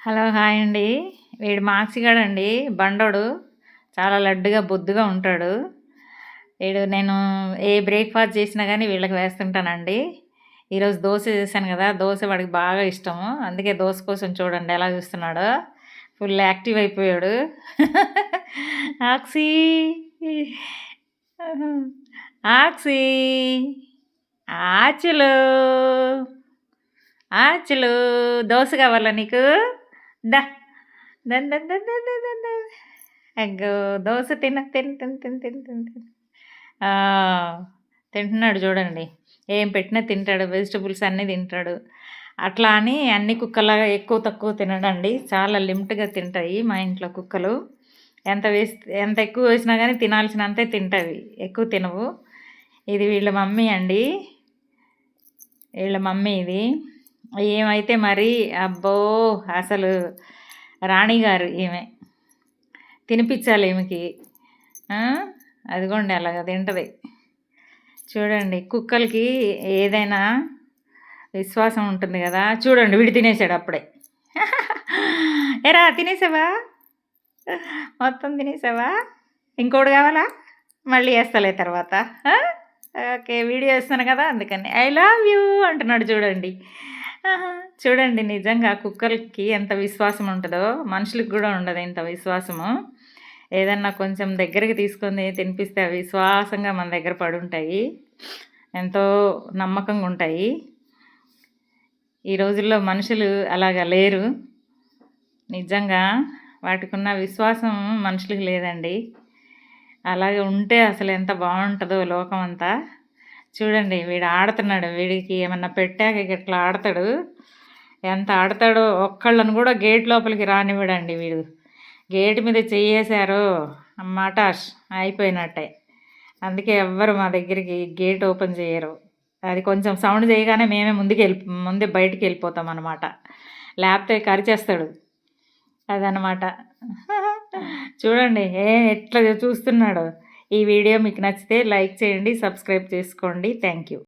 Hello! Hi అండి. వీడు మార్క్స్‌గాడండి బండోడు. చాలా లడ్డుగా, బొద్దుగా ఉంటాడు. నేను ఏ బ్రేక్‌ఫాస్ట్ చేసినా గానీ వీళ్ళకి వేస్తుంటానండి. ఈరోజు దోస చేశాను గదా! దోస వాడికి బాగా ఇష్టము. అందుకే దోస కోసం చూడండి ఎలా చూస్తున్నాడో. ఫుల్ యాక్టివ్ అయిపోయాడు. ఆక్సీ ఆక్సీ ఆచులు ఆచులు దోస కావాలా నీకు? దా దన్ దన్ దన్ దన్ దన్ దన్ దన్. అగ్గో దోస తిను. ఆ! తింటున్నాడు చూడండి. ఏం పెట్టినా తింటాడు. వెజిటబుల్స్ అన్నీ తింటాడు. అట్లా అని అన్ని కుక్కల్లాగా ఎక్కువ తక్కువ తినడండి. చాలా లిమిట్‌గా తింటాయి మా ఇంట్లో కుక్కలు. ఎంత ఎక్కువ వేసినా గానీ తినాల్సినంతే తింటవి. ఎక్కువ తినవు. ఇది వీళ్ళ మమ్మీ అండి. వీళ్ళ మమ్మీ ఇది. ఏమైతే మరి అబ్బో! అసలు రాణిగారు ఈమె. తినిపిచ్చాలి ఈమెకి. ఆ! అదిగోండి అలాగ తింటది. చూడండి కుక్కలకి ఏదైనా విశ్వాసం ఉంటుంది గదా! చూడండి వీడు తినేసాడు అప్పుడే. ఏరా తినేసావా? మొత్తం తినేసావా? ఇంకోటి కావాలా? మళ్ళీ ఏస్తాలే తర్వాత. ఆ! ఓకే. వీడియో ఏస్తున్నాను కదా! అందుకని. ఐ లవ్ యూ అంటున్నాడు చూడండి. ఆహా! చూడండి నిజంగా కుక్కలకి ఎంత విశ్వాసం ఉంటదో, మనుషులకి గూడా ఉండదు ఇంత విశ్వాసము. ఏదన్నా కొంచెం దగ్గరికి తీసుకొని తినిపిస్తే అవి విశ్వాసంగా మన దగ్గర పడుంటాయి. ఎంతో నమ్మకంగా ఉంటాయి. ఈ రోజుల్లో మనుషులు అలాగా లేరు. నిజంగా వాటికున్న విశ్వాసం మనుషులకి లేదండి. అలాగే ఉంటే అసలు ఎంత బావుంటదో లోకం అంతా. చూడండి వీడు ఆడుతున్నాడు. వీడికి ఏమన్నా పెట్టాక ఇట్లా ఆడతాడు. ఎంత ఆడతాడో ఒక్కళ్ళని కూడా గేట్ లోపలికి రానివ్వడండి వీడు. గేట్ మీద చెయ్యేశారో మటాష్ అయిపోయినట్టే. అందుకే ఎవ్వరు మా దగ్గరికి గేట్ ఓపెన్ చేయరు. అది కొంచెం సౌండ్ చేయగానే మేమే ముందే బయటికెళ్ళిపోతామనమాట. లేకపోతే కరిచేస్తాడు. అదనమాట. చూడండి ఎట్లా చూస్తున్నాడో. ఈ వీడియో మీకు నచ్చితే లైక్ చేయండి, సబ్స్క్రైబ్ చేసుకోండి. Thank you.